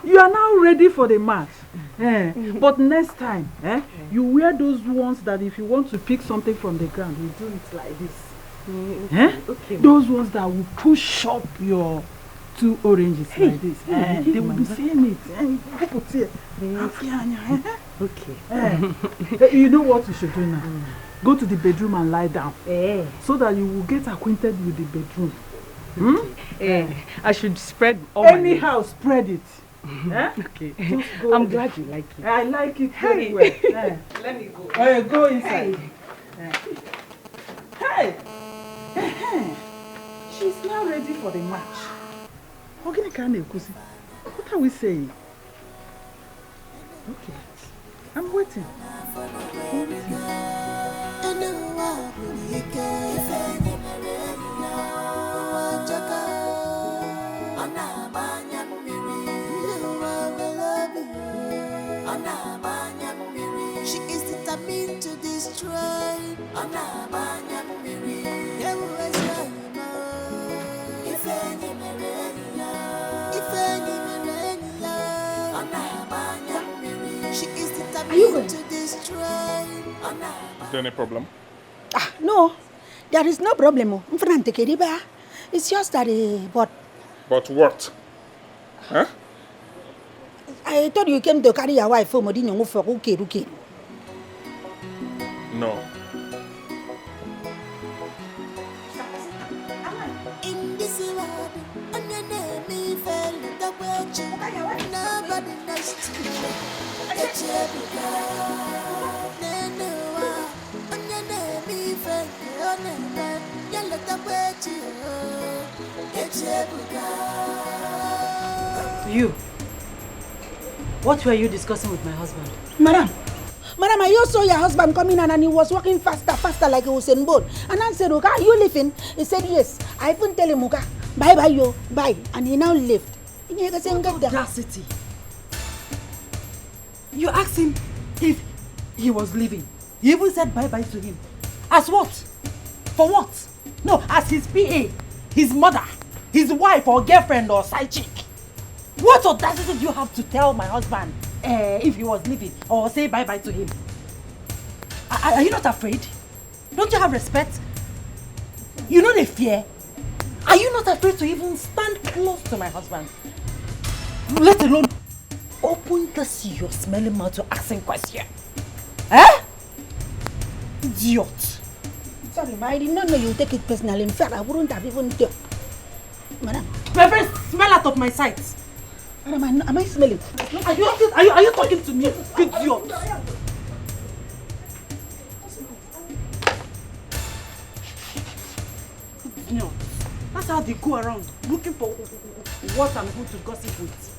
You are now ready for the match. But next time, you wear those ones that if you want to pick something from the ground, you do it like this. Okay. Those ones that will push up your 2 oranges like this. They will be seeing it. Okay. You know what you should do now? Go to the bedroom and lie down. So that you will get acquainted with the bedroom. I should spread all my Anyhow, spread it. Okay. I'm glad you like it. I like it very well. Let me go. Go inside. Hey. She's now ready for the match. What are we saying? Okay. I'm waiting. She is determined to destroy. She is determined to destroy. Is there any problem? No, there is no problem. It's just that, but But what? Huh? I thought you came to carry your wife home. Okay. No. In this world, nobody knows to You. What were you discussing with my husband? Madam, I just saw your husband coming in and he was walking faster like he was in boat. And I said, Oga, are you leaving? He said, yes. I even tell him, Oga, bye, yo, bye. And he now left. Audacity. You asked him if he was leaving. You even said bye-bye to him. As what? For what? No, as his PA, his mother, his wife or girlfriend or side chick. What audacity do you have to tell my husband if he was leaving or say bye-bye to him? Are you not afraid? Don't you have respect? You know the fear? Are you not afraid to even stand close to my husband? Let alone open this your smelling mouth to ask him question. Idiot. Sorry, ma, I did not know you take it personally. In fact, I wouldn't have even talked. Madam. My friend, smell out of my sight. Madam, am I smelling? Are you talking to me? Idiot. No. That's how they go around looking for what I'm going to gossip with.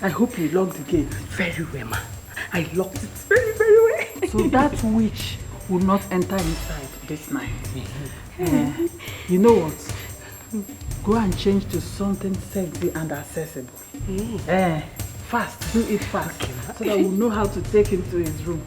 I hope you locked the gate. Very well, ma. I locked it very, very well. So that witch will not enter inside this night. You know what? Go and change to something sexy and accessible. Fast, do it fast. Okay, so that we'll know how to take him to his room.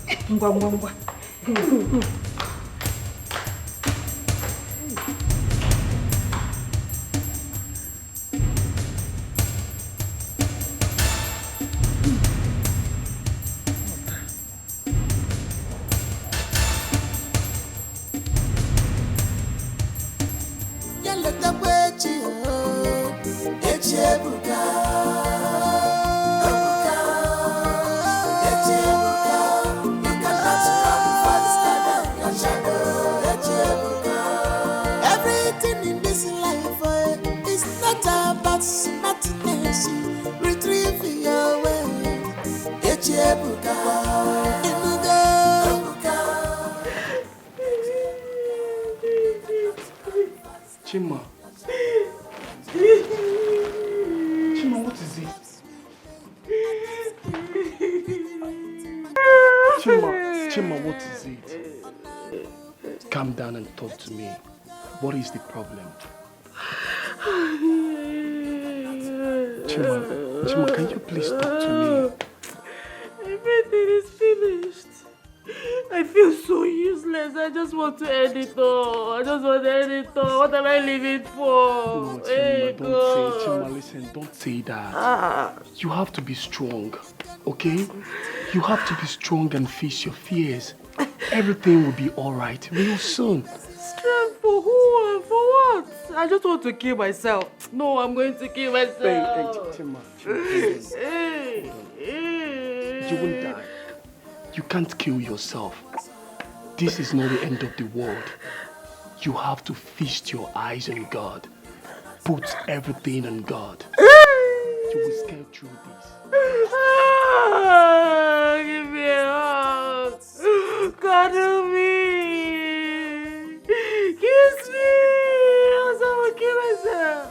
Yaleta kwechi Echebuka Echebuka You cannot run faster than your shadow Echebuka Everything in this life is not about smartness Retrieve your way Echebuka Chima. Chima, what is it? Chima, what is it? Calm down and talk to me. What is the problem? Chima, can you please talk to me? Everything is finished. I feel so useless. I just want to end it all. What am I living for? No, Chima, listen, don't say that. You have to be strong, okay? You have to be strong and face your fears. Everything will be alright real soon. Strength for who and for what? I just want to kill myself. No, I'm going to kill myself. Hey, Chima, you won't die. You can't kill yourself. This is not the end of the world. You have to feast your eyes on God. Put everything on God. You will scale through this. Give me a hug. Cuddle me. Kiss me. Else I will kill myself.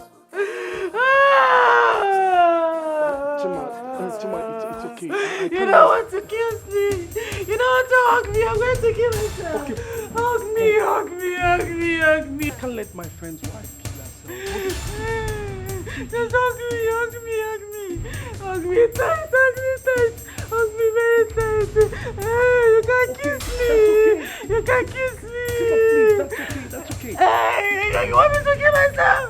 Chima, it's okay. You don't want to kiss me. You don't want to hug me. I'm going to kill myself. Okay. Hug me. I can't let my friend's wife kill herself. Just hug me. Hug me tight. Hug me very tight. Hey, you can't kiss me. You can't kiss me. Chima, please, that's okay. Hey, you want me to kill myself?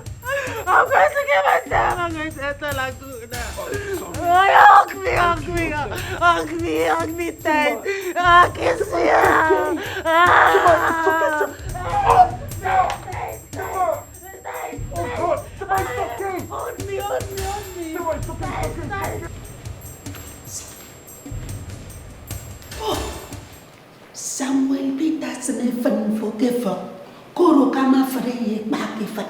I'm going to kill myself. I'm going to enter Laguna. Hug me tight. Kiss me. Hold me. Samuel Peterson fan forgiver. Koro kama freye bakifa.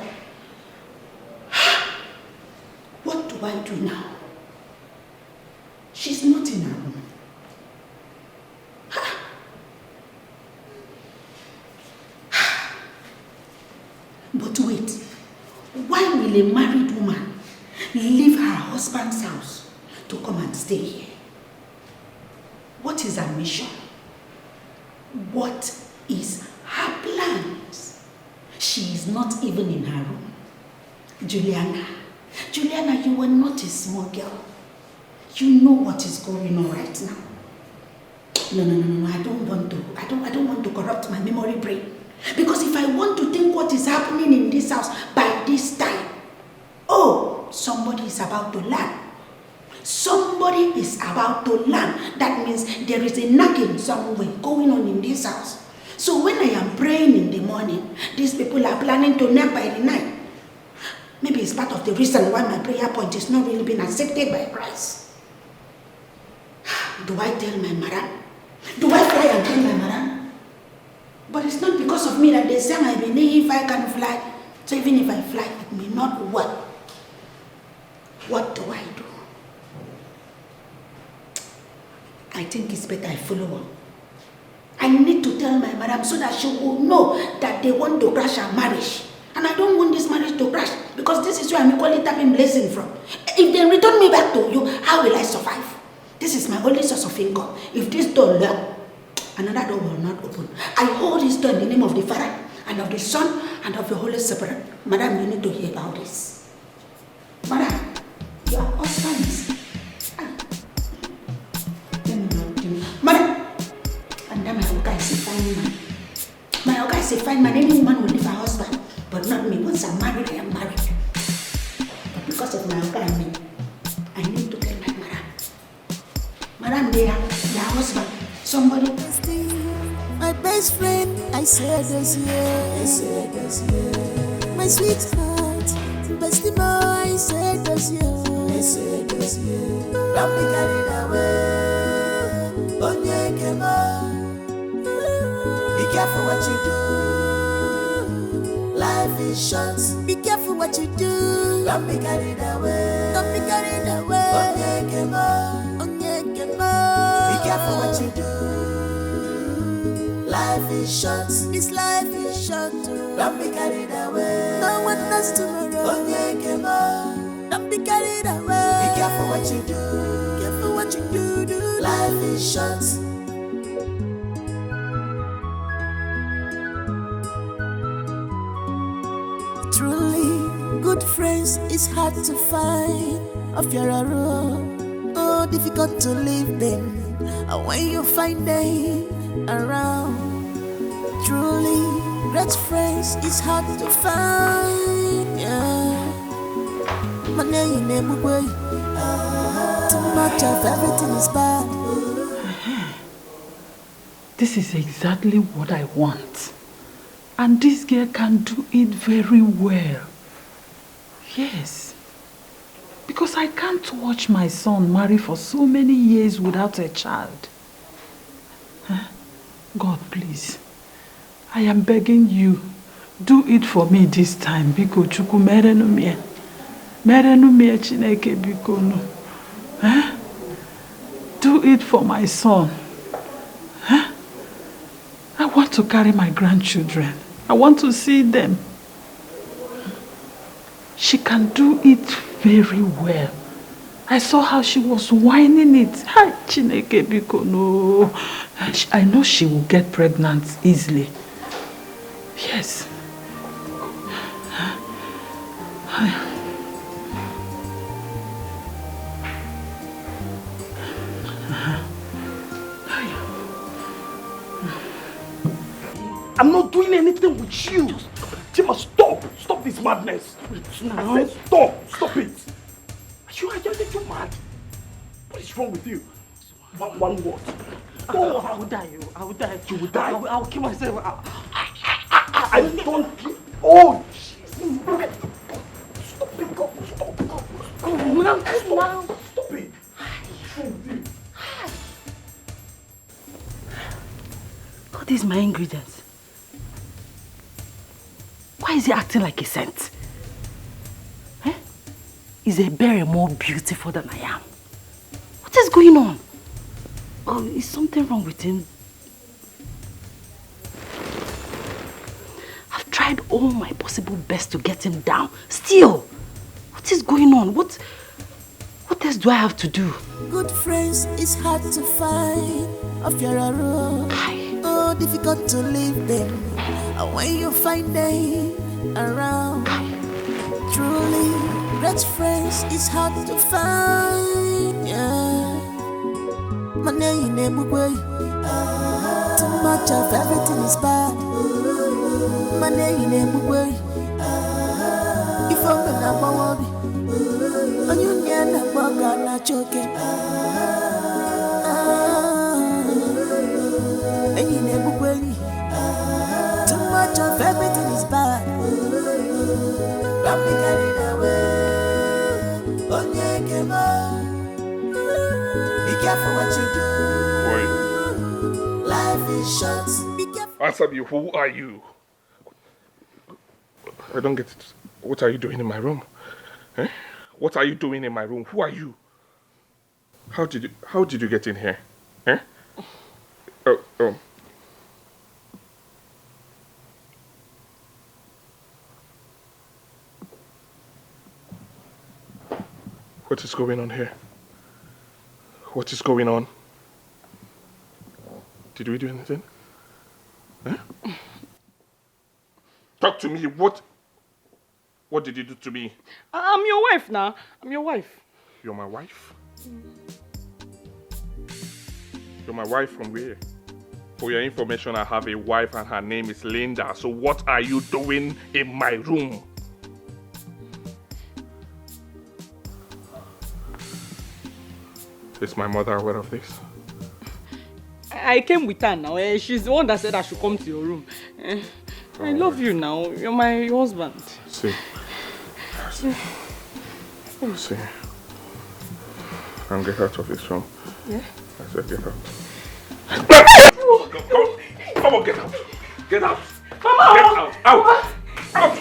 What do I do now? She's not in her room. But wait, why will a married woman leave her husband's house to come and stay here? What is her mission? What is her plans? She is not even in her room. Juliana, you are not a small girl. You know what is going on right now. No, I don't want to corrupt my memory brain. Because if I want to think what is happening in this house by this time, somebody is about to land. That means there is a nagging somewhere going on in this house. So when I am praying in the morning, these people are planning to nag by the night. Maybe it's part of the reason why my prayer point is not really being accepted by Christ. Do I tell my madam? Do I fly and tell my madam? But it's not because of me that they say I believe I can fly. So even if I fly, it may not work. What do I do? I think it's better I follow her. I need to tell my madam so that she will know that they want to crash our marriage. And I don't want this marriage to crash because this is where I'm equally tapping blessing from. If they return me back to you, how will I survive? This is my only source of income. If this door lock, another door will not open. I hold this door in the name of the Father and of the Son and of the Holy Spirit. Madam, you need to hear about this. Madam, your husband is... Madam, and then my Oga is a fine man. My Oga is a fine man. Any woman will leave her husband, but not me. Once I'm married, I am married. But because of my Oga and me, I need to tell my madam. Madam, they are your husband. Somebody. My best friend, I said this year. My sweetheart, bestie boy, I said does you. Don't be carried away. Onye kema. Be careful what you do. Life is short. Be careful what you do. Don't be carried away. Don't be carried away. Onye kema. Be careful what you do. Life is short. This life is short. Don't be carried away. No one knows tomorrow. Onye kema. Don't be carried away. Be careful what you do. Careful what you do. Life is short. Truly, good friends is hard to find. Of your own, oh, difficult to leave them. And when you find them around, truly, great friends is hard to find. Yeah. My name is Mugwe. Too much of everything is bad. This is exactly what I want. And this girl can do it very well. Yes. Because I can't watch my son marry for so many years without a child. God, please. I am begging you. Do it for me this time. Biko chuku merenu mie. Merenu mie chineke biko no. Do it for my son. I want to carry my grandchildren. I want to see them. She can do it very well. I saw how she was whining it. Hi, Chineke biko no. I know she will get pregnant easily. Yes. I'm not doing anything with you. Tima, stop. Stop this madness. I said stop. Stop it. Are you mad? What is wrong with you? One word. I will die. I will die. You will die. I will kill myself. I don't care. Oh, Jesus. Stop it. Go. Stop. Go now. Stop it. What's wrong with you? What is my ingredients? Why is he acting like a saint? Is a berry more beautiful than I am? What is going on? Oh, is something wrong with him? I've tried all my possible best to get him down. Still, what is going on? What else do I have to do? Good friends is hard to find. Of your own, oh, difficult to leave them. And when you find them around, truly, great friends is hard to find. Yeah. My name is Mugwe. Too much of everything is bad. My name is Mugwe. If I'm not worried, and you never not joking. And you never worry. Too much of everything is bad. Don't be carried away. Onye kema. Be careful what you do. Boy. Life is short. Be careful. Answer me, who are you? I don't get it. What are you doing in my room? What are you doing in my room? Who are you? How did you get in here? Oh. What is going on here? What is going on? Did we do anything? Talk to me. What did you do to me? I'm your wife now. I'm your wife. You're my wife? You're my wife from where? For your information, I have a wife and her name is Linda. So what are you doing in my room? Is my mother aware of this? I came with her now. She's the one that said I should come to your room. I love you now. You're my husband. See. See. And get out of this room. Yeah? I said get out. Come on, get out. Get out. Mama! Get out. Out. Out.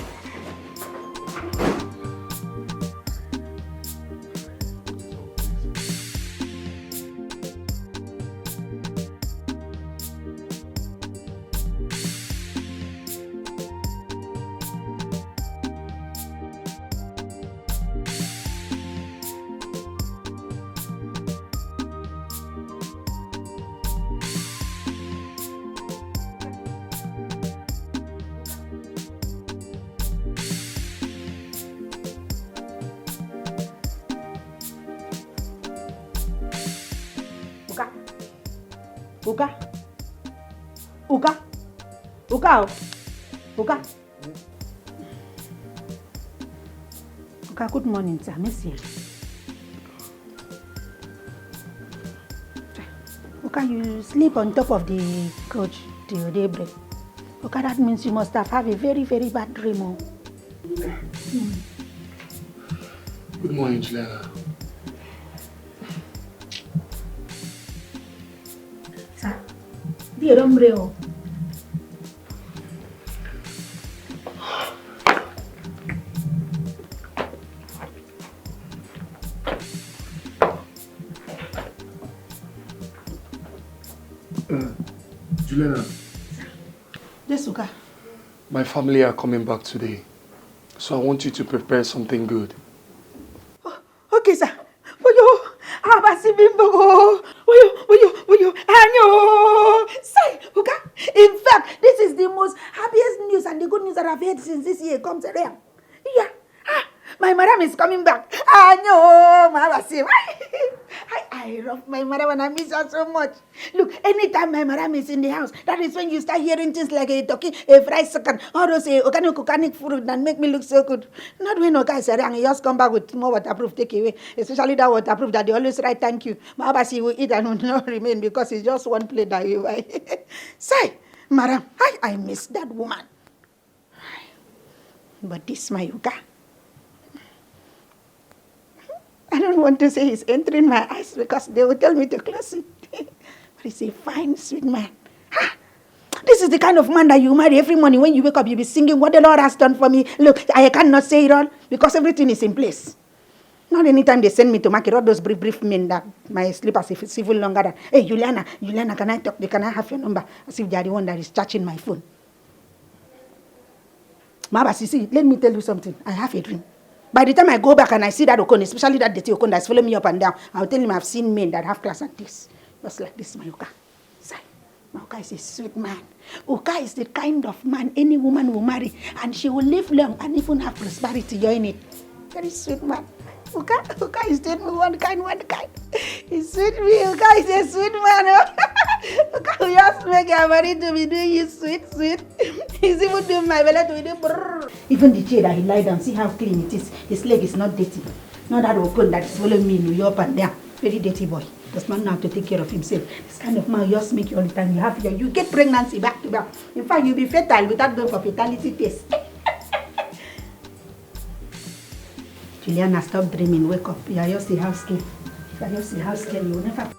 Uga, good morning, sir. Miss you. Uga, you sleep on top of the couch till daybreak. Uga, that means you must have had a very, very bad dream. Oh. Good morning, Juliana. Sir, dear hombre. Juliana. Yes, Uga. My family are coming back today, so I want you to prepare something good. Oh, okay, sir. Say, Uga. In fact, this is the most happiest news and the good news that I've heard since this year comes around. Yeah. My madam is coming back. I love my madam and I miss her so much. Look, anytime my madam is in the house, that is when you start hearing things like a talking, a fried chicken, all those organic food that make me look so good. Not when no guys are around, he just come back with more waterproof takeaway, especially that waterproof that they always write thank you. My abasi will eat and will not remain because it's just one plate that you buy. Say, madam, I miss that woman. But this my Uga. I don't want to say he's entering my eyes because they will tell me to close it. But he's a fine, sweet man. This is the kind of man that you marry every morning. When you wake up, you'll be singing what the Lord has done for me. Look, I cannot say it all because everything is in place. Not anytime they send me to market, all those brief men that my slippers if it's even longer than, hey, Juliana, can I talk? Can I have your number? As if they are the one that is charging my phone. Mama, see, let me tell you something. I have a dream. By the time I go back and I see that Okon, especially that dirty Okon that's following me up and down, I'll tell him I've seen men that have class like this. Just like this, my Uga. My Uga is a sweet man. Uga is the kind of man any woman will marry and she will live long and even have prosperity. You're in it. Very sweet man. Uga is doing me one kind. He's sweet me. Uga is a sweet man. Uga will just make your money to be doing you sweet. He's even doing my belly to be doing brrr. Even the chair that he lied down, see how clean it is. His leg is not dirty. Not that Okon that is following me in up and down. Very dirty boy. Does not know how to take care of himself. This kind of man just make you all the time. You get pregnancy back to back. In fact, you'll be fertile without going for fertility test. Juliana, stop dreaming. Wake up. You are just a house girl. You are just a house girl. You will never.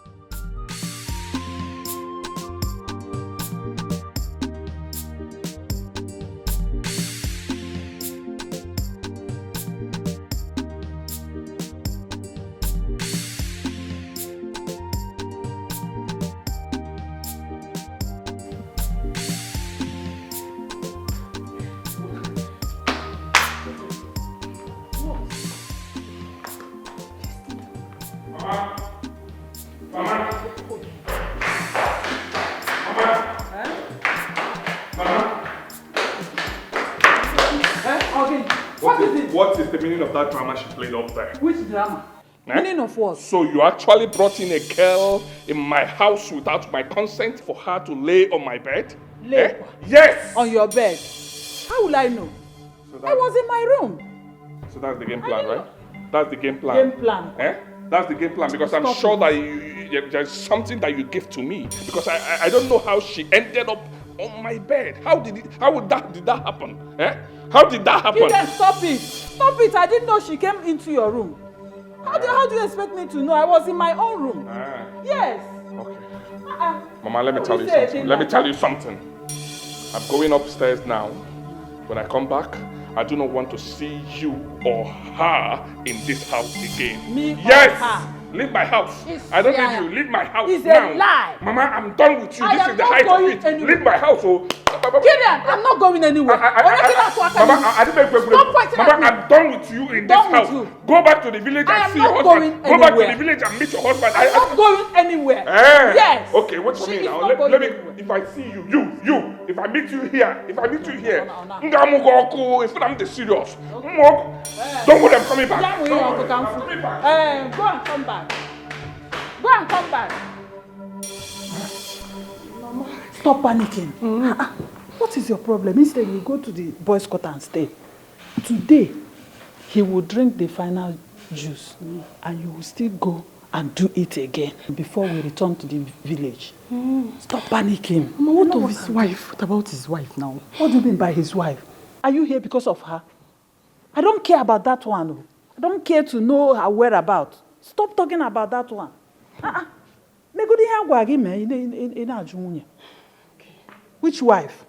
What is the meaning of that drama she played up there? Which drama? Meaning of what? So you actually brought in a girl in my house without my consent for her to lay on my bed? Lay? Yes! On your bed? How will I know? So I was in my room. So that's the game plan, right? That's the game plan. Game plan? That's the game plan because I'm sure that there's something that you give to me because I don't know how she ended up on my bed. How did that happen? Eh? How did that happen? Gideon, stop it! Stop it! I didn't know she came into your room. How do you expect me to know? I was in my own room. Yes. Okay. Mama, let me tell you something. Let me tell you something. I'm going upstairs now. When I come back, I do not want to see you or her in this house again. Me yes! Or her. Leave my house. I don't need you. Leave my house it's now. A lie. Mama, I'm done with you. I This am is the not height of going it. anywhere. Leave my house. Oh. Gideon, I'm not going anywhere. Mama, I didn't make Stop fighting Mama, at me. I'm done with you in this house. Go back to the village and see your husband. Go back to the village and meet your husband. I'm not going anywhere. Yes. Okay, wait for me now. Let me. Anywhere. If I see you, if I meet you here, if I'm the serious. Don't want them coming back. Go and come back. Go and come back. Stop panicking. What is your problem? Instead, you go to the boys' quarter and stay. Today, he will drink the final juice, and you will still go and do it again before we return to the village. Stop panicking. Mama, what of his wife? What about his wife now? What do you mean by his wife? Are you here because of her? I don't care about that one. I don't care to know her whereabouts. Stop talking about that one. Which wife?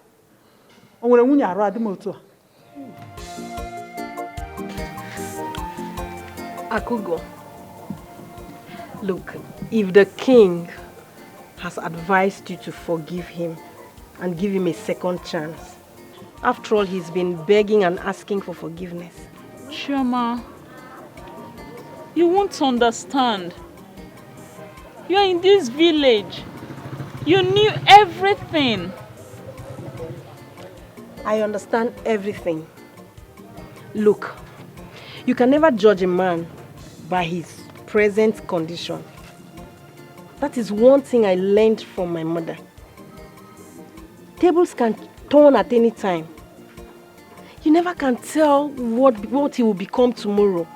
Akugo, look, if the king has advised you to forgive him and give him a second chance, after all, he's been begging and asking for forgiveness. Chioma, you won't understand. You're in this village. You knew everything. I understand everything. Look, you can never judge a man by his present condition. That is one thing I learned from my mother. Tables can turn at any time. You never can tell what he will become tomorrow.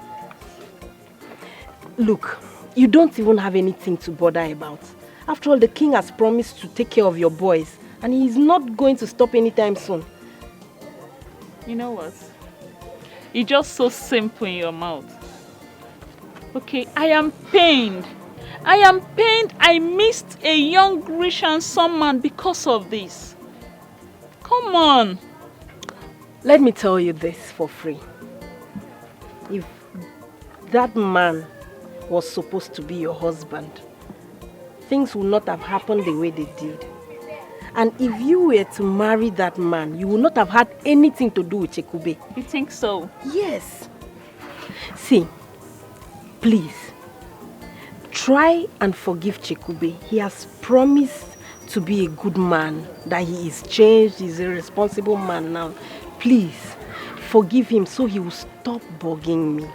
Look, you don't even have anything to bother about. After all, the king has promised to take care of your boys, and he is not going to stop anytime soon. You know what? It's just so simple in your mouth. Okay, I am pained. I am pained I missed a young rich handsome man because of this. Come on. Let me tell you this for free. If that man was supposed to be your husband, things would not have happened the way they did. And if you were to marry that man, you would not have had anything to do with Chekube. You think so? Yes. See, please, try and forgive Chekube. He has promised to be a good man, that he is changed, he's a responsible man now. Please, forgive him so he will stop bugging me.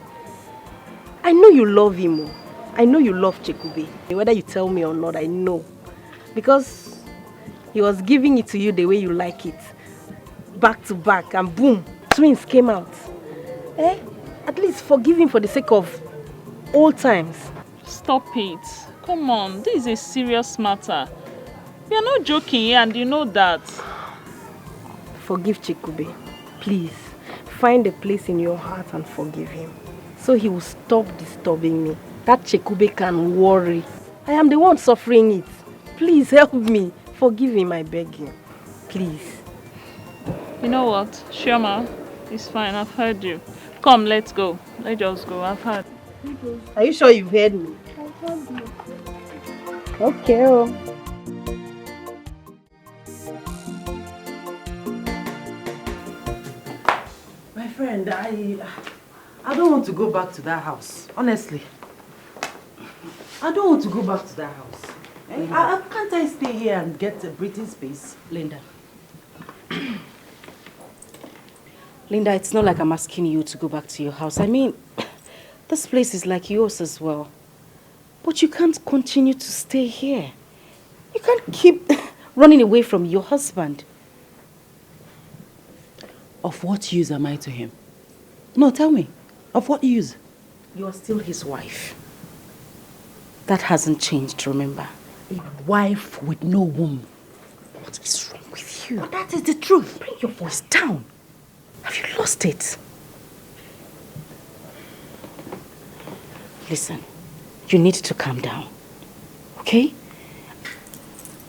I know you love him. I know you love Chekube. Whether you tell me or not, I know. Because he was giving it to you the way you like it. Back to back, and boom, twins came out. At least forgive him for the sake of old times. Stop it. Come on, this is a serious matter. We are not joking here, and you know that. Forgive Chekube. Please, find a place in your heart and forgive him. So he will stop disturbing me. That Chekube can worry. I am the one suffering it. Please help me. Forgive him, I beg you. Please. You know what, Chioma? It's fine, I've heard you. Come, let's go. Let's just go, I've heard. Are you sure you've heard me? I've heard you. Okay. My friend, I don't want to go back to that house. Honestly. I don't want to go back to that house. Can't I stay here and get a breathing space? Linda. Linda, it's not like I'm asking you to go back to your house. I mean, this place is like yours as well. But you can't continue to stay here. You can't keep running away from your husband. Of what use am I to him? No, tell me. Of what use? You are still his wife. That hasn't changed, remember? A wife with no womb. What is wrong with you? you. But that is the truth. Bring your voice down. Have you lost it? Listen, you need to calm down, okay?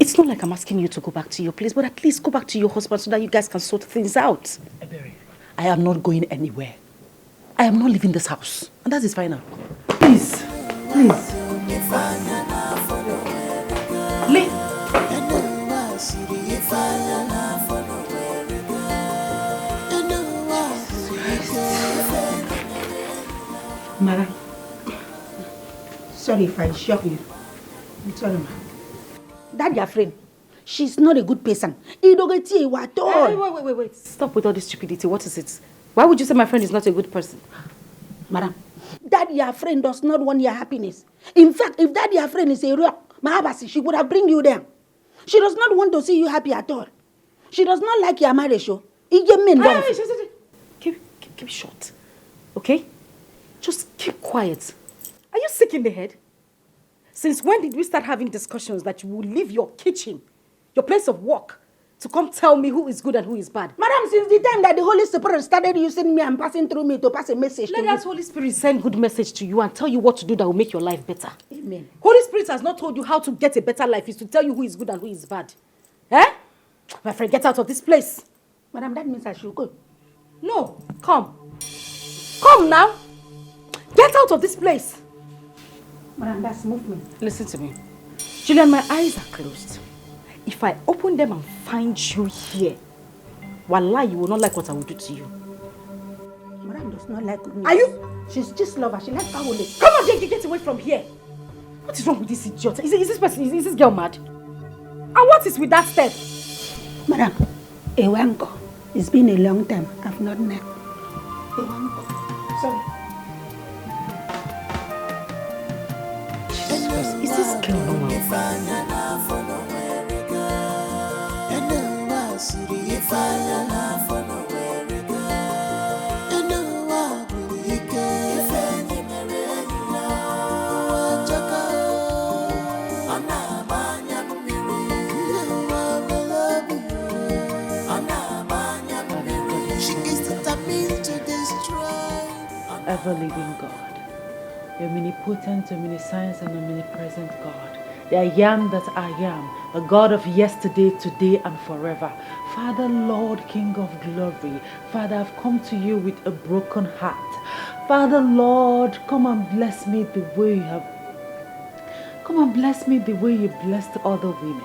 It's not like I'm asking you to go back to your place, but at least go back to your husband so that you guys can sort things out. Ebere, I am not going anywhere. I am not leaving this house. And that is final. Please, please. Leave. Madam, sorry if I shock you. I'm sorry, ma. That your friend, she's not a good person. He don't get you at all. Wait. Stop with all this stupidity. What is it? Why would you say my friend is not a good person? Madam, that your friend does not want your happiness. In fact, if that your friend is a rock, Mahabasi, she would have bring you there. She does not want to see you happy at all. She does not like your marriage, show. Keep short, okay? Just keep quiet. Are you sick in the head? Since when did we start having discussions that you will leave your kitchen, your place of work, to come tell me who is good and who is bad? Madam, since the time that the Holy Spirit started using me and passing through me to pass a message Let to you. that Holy Spirit send good message to you and tell you what to do that will make your life better. Amen. Holy Spirit has not told you how to get a better life. It's to tell you who is good and who is bad. Eh? My friend, get out of this place. Madam, that means I should go. No, come. Come now. Get out of this place. Madam, that's movement. Listen to me. Julian, my eyes are closed. If I open them and find you here, wallah, you will not like what I will do to you. Madam does not like me. Are you? She's just lover. She likes how we Come on, get away from here. What is wrong with this idiot? Is this person, is this girl mad? And what is with that step? Madam, Ewanko. It's been a long time. I've not met. Ewanko. Sorry. Is this girl normal? Ever-living God, the omnipotent, omniscience, and omnipresent God, the I am that I am, the God of yesterday, today, and forever. Father, Lord, King of glory, Father, I've come to you with a broken heart. Father, Lord, come and bless me the way you have. Come and bless me the way you blessed other women.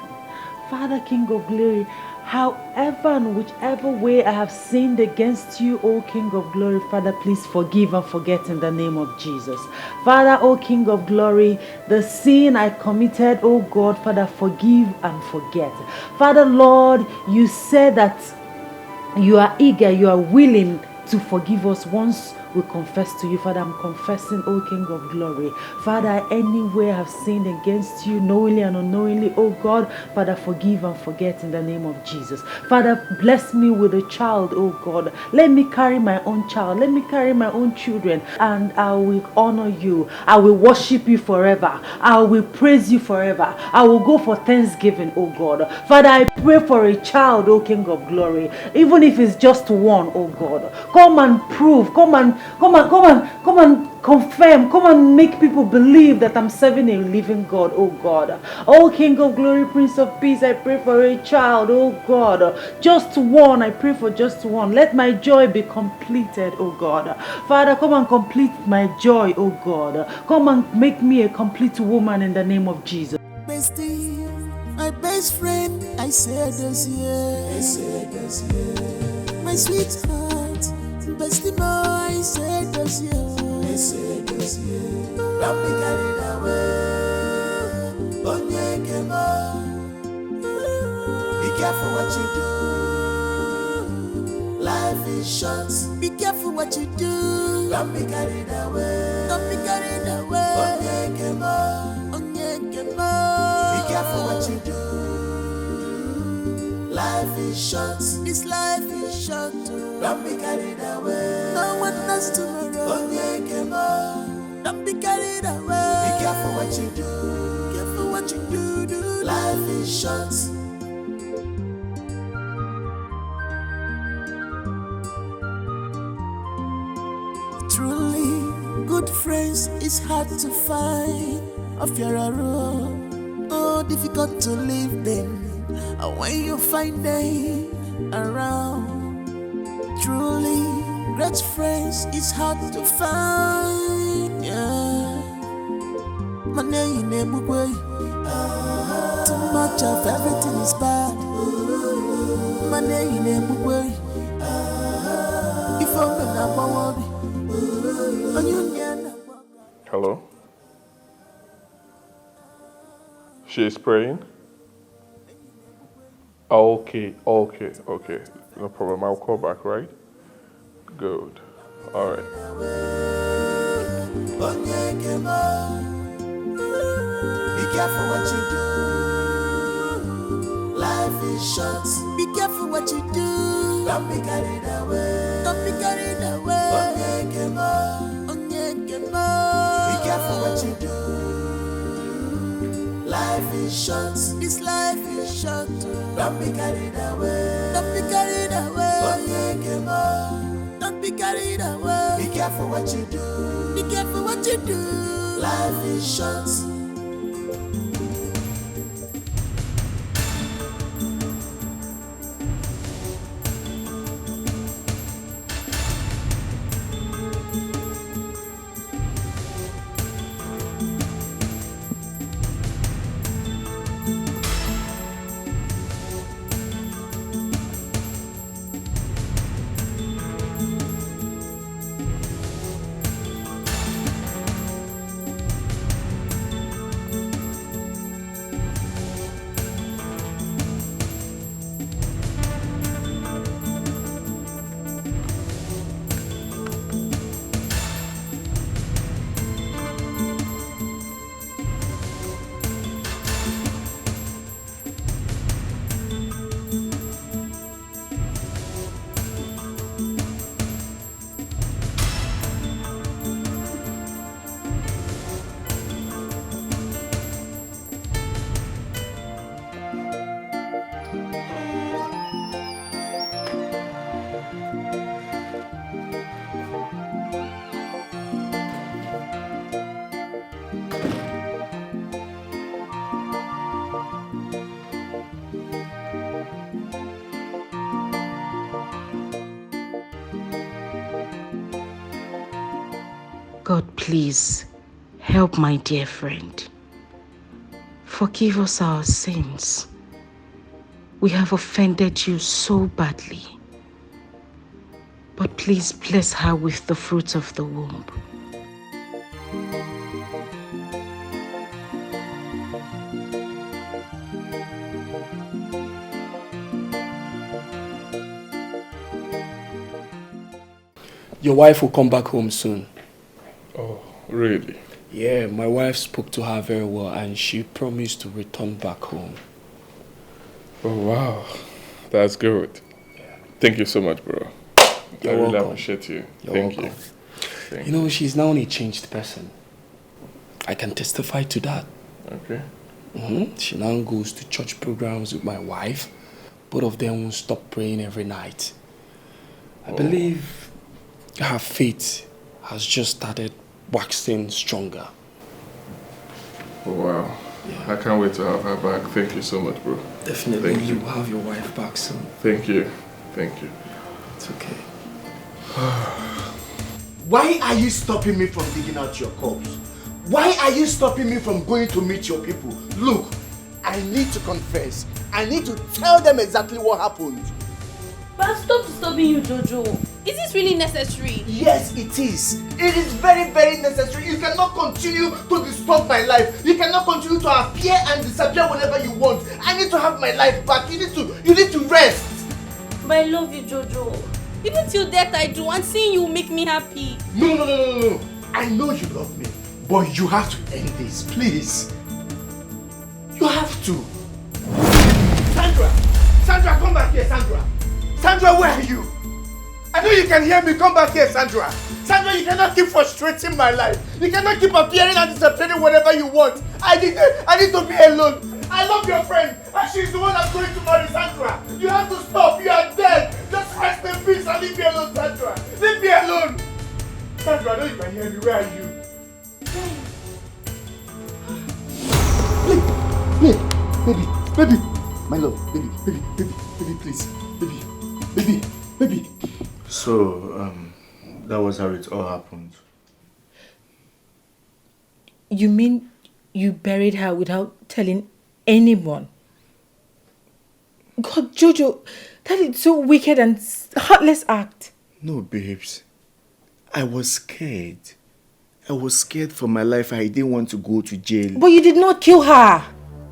Father, King of glory, however and whichever way I have sinned against you, O King of glory, Father, please forgive and forget in the name of Jesus. Father, O King of glory, the sin I committed, O God, Father, forgive and forget. Father, Lord, you said that you are eager, you are willing to forgive us once we confess to you. Father, I'm confessing, O King of glory. Father, anywhere I've sinned against you, knowingly and unknowingly, O God, Father, forgive and forget in the name of Jesus. Father, bless me with a child, O God. Let me carry my own child. Let me carry my own children, and I will honor you. I will worship you forever. I will praise you forever. I will go for thanksgiving, O God. Father, I pray for a child, O King of glory, even if it's just one, O God. Come and prove, come and confirm, come and make people believe that I'm serving a living God, oh God. Oh King of glory, Prince of peace, I pray for a child, oh God. Just one, I pray for just one. Let my joy be completed, oh God. Father, come and complete my joy, oh God. Come and make me a complete woman in the name of Jesus. Bestie, my best friend, I said this year. My sweetheart, bestie boy, I said this year. Don't be carried away. Be careful what you do. Life is short. Be careful what you do. Don't be carried away. Don't be carried away. Be careful what you do. Life is short. This life is short. Don't be carried away. No one knows tomorrow. Don't be carried away. Be careful what you do. Careful what you do. Life is short. Good friends is hard to find. Of your road, oh, difficult to leave them. And when you find them around, truly, great friends is hard to find. Yeah, money in a way. Too much of everything is bad. Money in a way. If I'm not worried, hello? She is praying? Okay. No problem. I'll call back, right? Good. All right. Be careful what you do. Life is short. Be careful what you do. Don't be carried away. Don't be carried away. Be careful what you do. Life is short. This life is short. Don't be carried away. Don't be carried away. Don't be carried away. Be careful what you do. Be careful what you do. Life is short. God, please help my dear friend. Forgive us our sins. We have offended you so badly. But please bless her with the fruits of the womb. Your wife will come back home soon. Oh, really? Yeah, my wife spoke to her very well and she promised to return back home. Oh, wow. That's good. Thank you so much, bro. You're I really welcome. appreciate you. You're Thank welcome. you. You know, she's now a changed person. I can testify to that. Okay. She now goes to church programs with my wife. Both of them won't stop praying every night. I believe her faith has just started waxing stronger. Oh, wow. Yeah. I can't wait to have her back. Thank you so much, bro. Definitely, Thank you you. will have your wife back soon. Thank you. Thank you. It's okay. Why are you stopping me from digging out your corpse? Why are you stopping me from going to meet your people? Look, I need to confess. I need to tell them exactly what happened. But stop disturbing you, Jojo. Is this really necessary? Yes, it is. It is very, very necessary. You cannot continue to disturb my life. You cannot continue to appear and disappear whenever you want. I need to have my life back. You need to rest. But I love you, Jojo. Even till death I do, and seeing you will make me happy. No. I know you love me, but you have to end this, please. You have to. Sandra, come back here, Sandra. Sandra, where are you? I know you can hear me. Come back here, Sandra. Sandra, you cannot keep frustrating my life. You cannot keep appearing and disappearing whenever you want. I need to be alone. I love your friend, and she's the one I'm going to marry, Sandra. You have to stop. You are dead. Just rest in peace and leave me alone, Sandra. Leave me alone. Sandra, I know you can hear me. Where are you? Baby. My love, baby, please. Baby. So, that was how it all happened. You mean you buried her without telling anyone? God, Jojo, that is so wicked and heartless act. No, babes. I was scared. I was scared for my life. I didn't want to go to jail. But you did not kill her.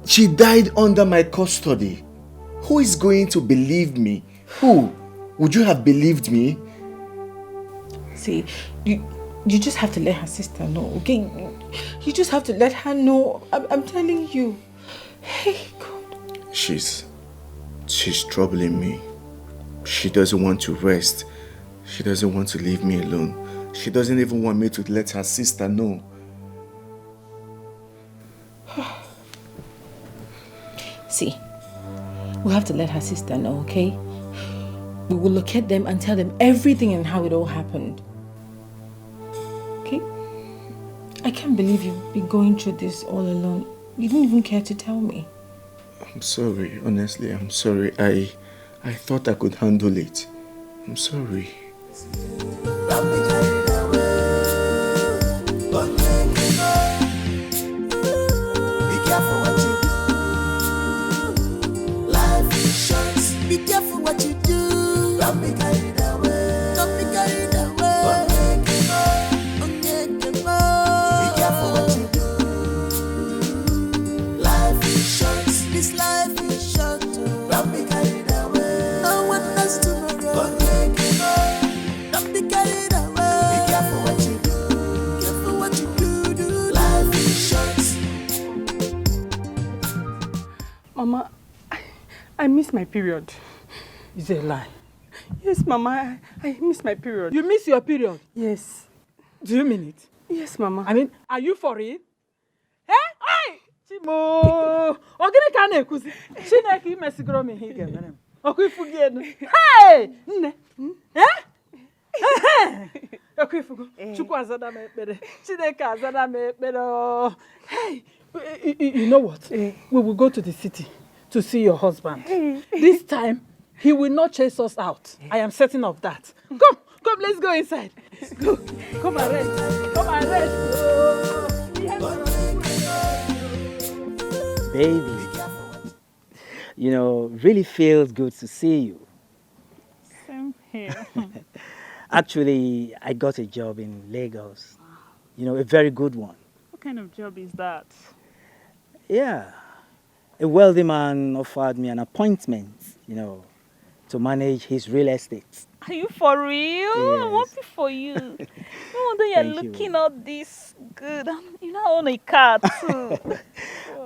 She died under my custody. Who is going to believe me? Who? Would you have believed me? See, you just have to let her sister know, okay? You just have to let her know. I'm telling you. Hey, God. She's troubling me. She doesn't want to rest. She doesn't want to leave me alone. She doesn't even want me to let her sister know. See, we have to let her sister know, okay? We will locate them and tell them everything and how it all happened. Okay? I can't believe you've been going through this all alone. You didn't even care to tell me. I'm sorry, honestly, I'm sorry. I thought I could handle it. I'm sorry. Be careful what you do. Don't be carried away. Don't be carried away. Be careful what you do. Life is short. This life is short. Don't be carried away. No one knows tomorrow. Don't be carried away. Be careful what you do. Careful what you do. Life is short. Mama, I miss my period. It's a lie. Yes, Mama, I miss my period. You miss your period? Yes. Do you mean it? Yes, Mama. I mean, are you for it? Eh? Hey! Chimo! Ogini ka na-ekuzi. Chineke imesigoro m ihe ga-emere m. Ọkụ ifugi enu. Hey! Nne. Eh? Ọkụ ifugo. Chukwu azada m ekpere. Chineke azada m ekpere. Hey! You know what? We will go to the city to see your husband. This time, he will not chase us out. I am certain of that. Come, let's go inside. Go. Come and rest. Come and rest. Baby, you know, really feels good to see you. Same here. Actually, I got a job in Lagos. You know, a very good one. What kind of job is that? Yeah. A wealthy man offered me an appointment, you know, to manage his real estate. Are you for real? Yes. I'm happy for you. No wonder you're looking all this good. You now own a car too.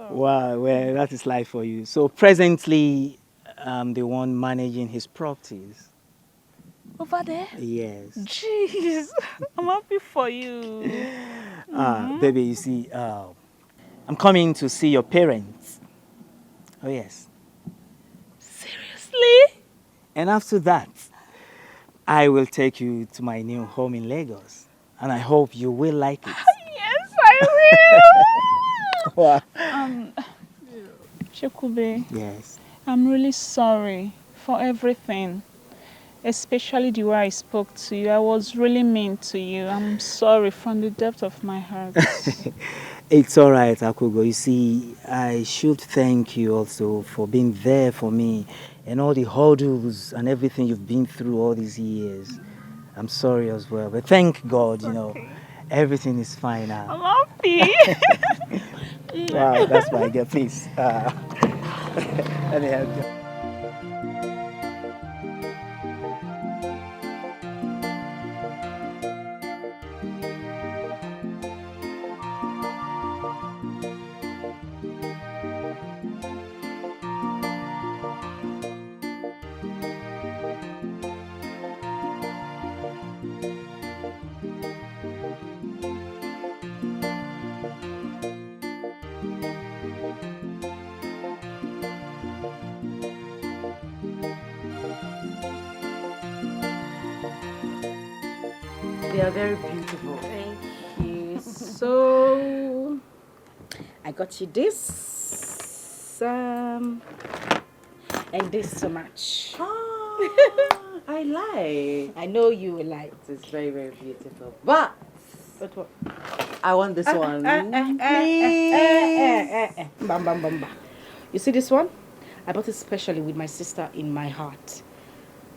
Wow, well, that is life for you. So presently, I'm the one managing his properties. Over there? Yes. Jeez, I'm happy for you. Baby, you see, I'm coming to see your parents. Oh, yes. Seriously? And after that, I will take you to my new home in Lagos. And I hope you will like it. Yes, I will. Wow. Chekube, Yes. I'm really sorry for everything. Especially the way I spoke to you. I was really mean to you. I'm sorry from the depth of my heart. It's all right, Akugo. You see, I should thank you also for being there for me and all the hurdles and everything you've been through all these years. I'm sorry as well, but thank God, you know, everything is fine now. I'm happy. Wow, that's my girl. Please, let me help you. you are very beautiful. Thank you. So, I got you this, and this to match. I like. I know you will like. It's very, very beautiful. But what? I want this one. Bam, bam, bam, bam. You see this one? I bought it specially with my sister in my heart.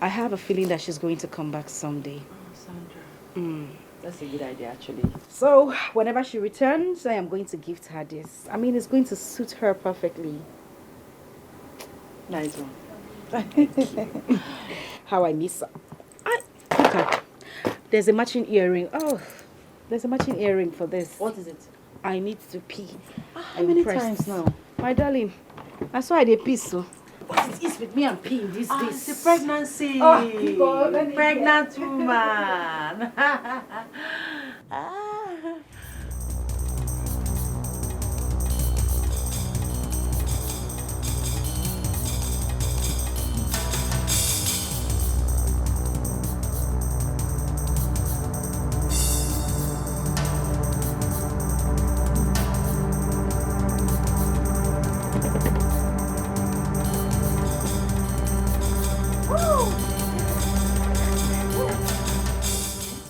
I have a feeling that she's going to come back someday. Oh, Sandra. That's a good idea, actually. So, whenever she returns, I am going to gift her this. I mean, it's going to suit her perfectly. Nice one. How I miss her. Look at, there's a matching earring. Oh, there's a matching earring for this. What is it? I need to pee. How many times now? My darling, that's why I did pee so. What it is with me and peeing these days? It's the pregnancy. Oh, God. Pregnant woman.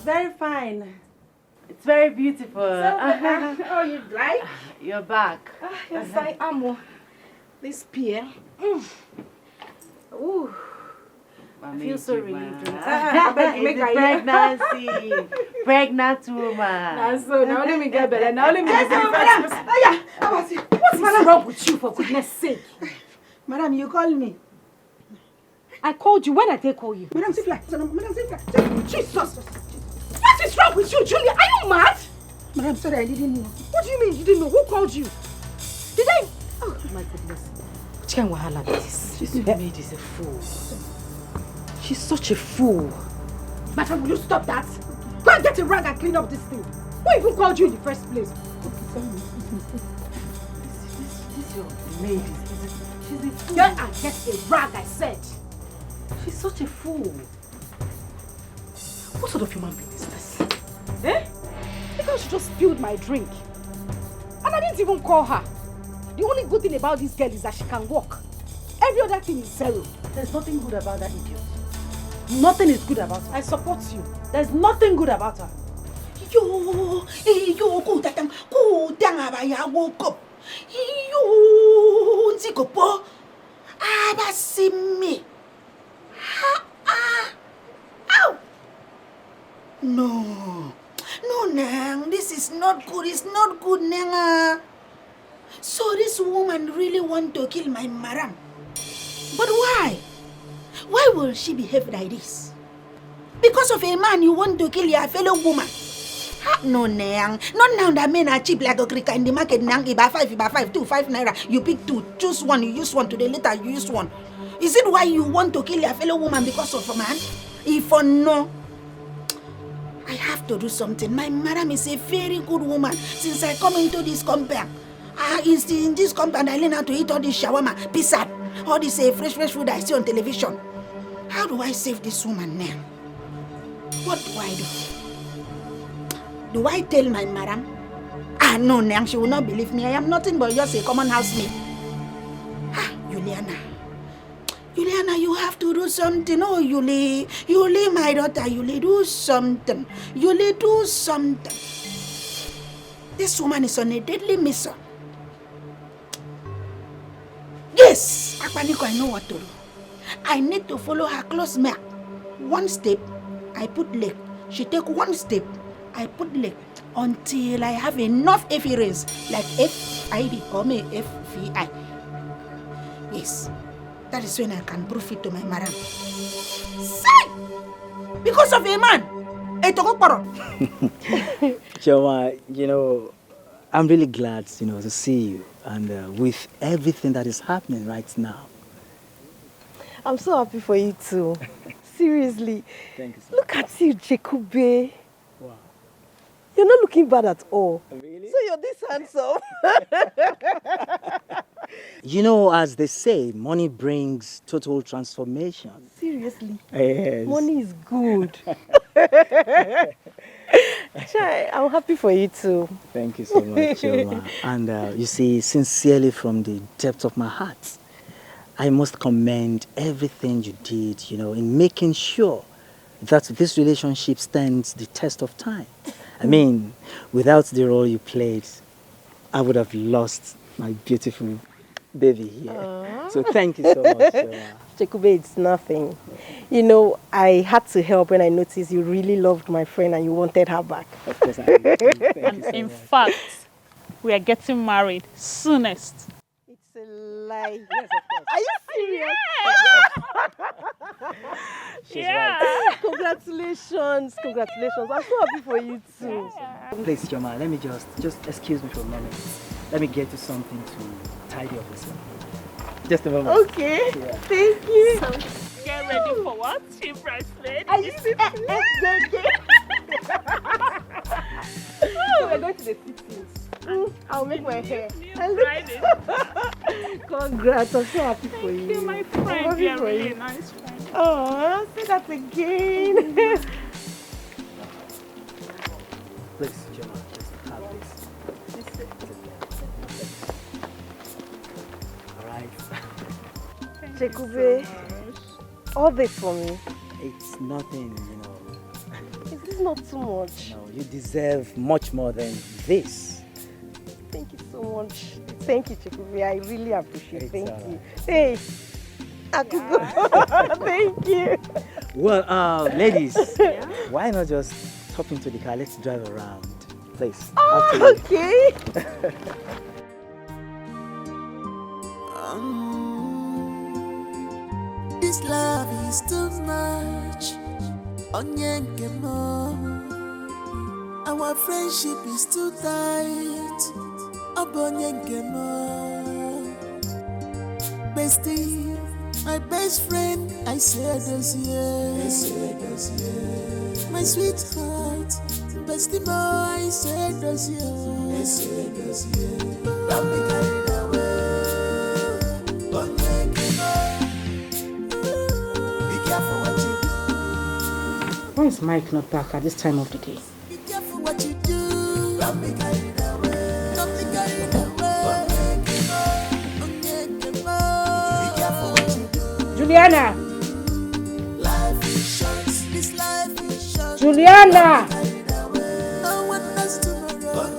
Very fine. It's very beautiful. Oh, you like? You're back. Yes, I am. This pear. Ooh. I feel so relieved. Pregnancy. Pregnant woman. Now let me get better. Now let me get better. What's wrong with you, for goodness sake? Madam, you called me. I called you. When did I call you? Madam Sifla. Jesus. What is wrong with you, Julia? Are you mad? Madam, sorry, I didn't know. What do you mean you didn't know? Who called you? Did I? Oh, my goodness. Which kind of wahala is this? This maid is a fool. She's such a fool. Madam, will you stop that? Go and get a rag and clean up this thing. Who even called you in the first place? This your maid she's a fool. Go and get a rag, I said. She's such a fool. What sort of human being is this? Eh? The girl, she just spilled my drink. And I didn't even call her. The only good thing about this girl is that she can walk. Every other thing is zero. There's nothing good about that idiot. Nothing is good about her. I support you. There's nothing good about her. Yo, go down, I woke up. Yo, Nzikopo, Abasimi. Ow! No, Nang, this is not good. It's not good, Nang. So this woman really want to kill my madam. But why? Why will she behave like this? Because of a man you want to kill your fellow woman. No, Nang. Not now that men are cheap like a cricket in the market. Nang, you buy 5, 2, 5 naira. You pick 2, choose one, you use one. Today later you use one. Is it why you want to kill your fellow woman because of a man? If or no, I have to do something. My madam is a very good woman. Since I come into this compound, in this compound, I learn how to eat all this shawarma, pizza, all this fresh food I see on television. How do I save this woman now? What do I do? Do I tell my madam? No, Nang, she will not believe me. I am nothing but just a common housemaid. Juliana, you have to do something. Oh, Yuli, my daughter, Yuli, do something. Yuli, do something. This woman is on a deadly mission. Yes, Akpaniko, I know what to do. I need to follow her close map. One step, I put leg. She take one step, I put leg. Until I have enough evidence, like FIB or FVI. Yes. That is when I can prove it to my madam. Say! Because of a man! Choma, I'm really glad, to see you. And with everything that is happening right now. I'm so happy for you too. Seriously. Thank you so much. Look at you, Jacobe. Wow. You're not looking bad at all. Really? So you're this handsome. As they say, money brings total transformation. Seriously. Yes. Money is good. Chai, I'm happy for you too. Thank you so much, Chioma. And you see, sincerely from the depth of my heart, I must commend everything you did, in making sure that this relationship stands the test of time. I mean, without the role you played, I would have lost my beautiful baby here. So thank you so much, Chioma. Chekube, it's nothing. I had to help when I noticed you really loved my friend and you wanted her back. Of course I did. Thank you so In much. fact, we are getting married soonest. It's a lie. Yes, of course. Are you serious? She's right. Congratulations. Congratulations. I'm so happy for you too. Please, Chioma, let me just excuse me for a moment. Let me get you something to tidy up this one. Just a moment. Okay. Yeah. Thank you. So, get ready for what? Chief bracelet? Are you serious? We're going to the cities. I'll make my hair. Congrats. I'm so happy for you. Thank you, my friend. You're really a nice friend. Oh, say that again. Please, Chioma, just have this. All right. Chekube, all this for me. It's nothing, Is this not too much? No, you deserve much more than this. Thank you so much. Thank you, Chekube. I really appreciate it. Thank all you. right. Hey, I could go. Thank you. Well, ladies, why not just hop into the car? Let's drive around. Please. Oh, okay. This love is too much. Onyenkemo. Our friendship is too tight. Obonyenkemo. Bestie, my best friend, I said this year. My sweetheart, bestie boy, I said this year. Don't be carried away. Onyenkemo. Be careful what you do. Why is Mike not back at this time of the day? Be careful what you do. Don't be carried away. Don't be carried away. Be careful what you do. Juliana! Life is short. This life is short. Juliana! No one knows tomorrow.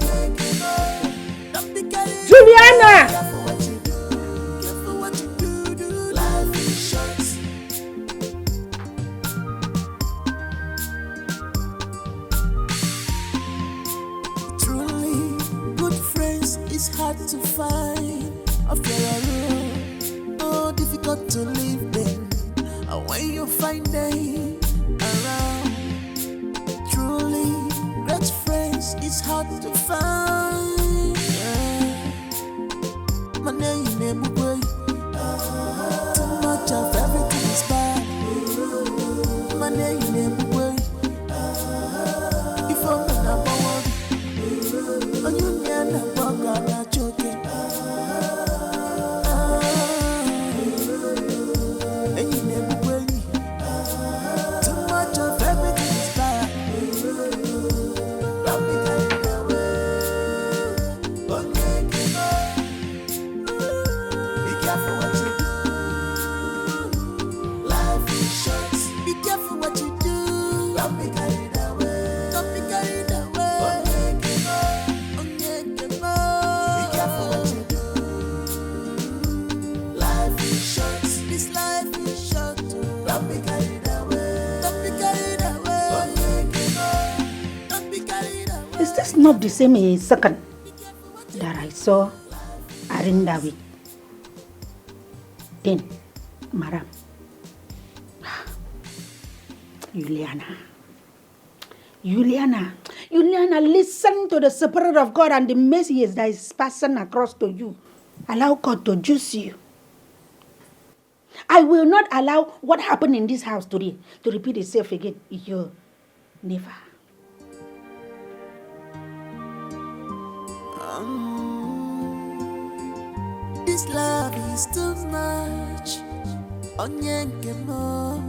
Don't be carried. Juliana! Careful what you do. Careful what you do. Life is short. Truly, good friends is hard to find. Of your own, oh, difficult to live them. And when you find them around, truly, great friends is hard to find. My name is Nebugwe. Too much of everything is bad. My name is Nebugwe. If I'm not worried, on you never walk on joking. And you never worry. Too much of everything is bad. Don't be carried away. Onyenkemo. Be careful what you do. Life is short. Be careful what you do. Don't be carried away. Don't be carried away. Onyenkemo. Be careful what you do. Life is short. This life is short. Don't be carried away. Don't be carried away. Don't be carried away. Is this not the same second that I saw Arinda with? Then, Madam, Juliana, listen to the Spirit of God and the message that is passing across to you. Allow God to juice you. I will not allow what happened in this house today to repeat itself again. You never. This love is too much. Onyenkemo.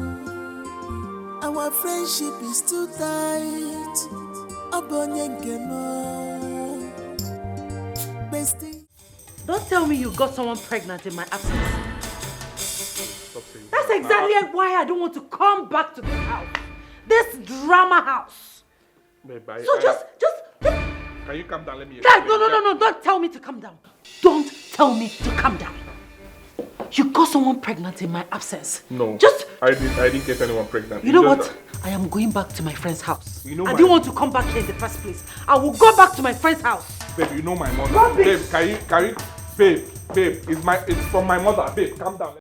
Our friendship is too tight. Don't tell me you got someone pregnant in my absence. That's exactly why I don't want to come back to this house. This drama house. Babe, So just... Can you calm down? Let me... No, don't tell me to calm down. Don't tell me to calm down. You got someone pregnant in my absence. No. Just... I didn't get anyone pregnant. You know what? I am going back to my friend's house. You know I didn't want to come back here in the first place. I will go back to my friend's house. Babe, you know my mother. Rubbish. Babe, can you... Babe, it's from my mother. Babe, calm down.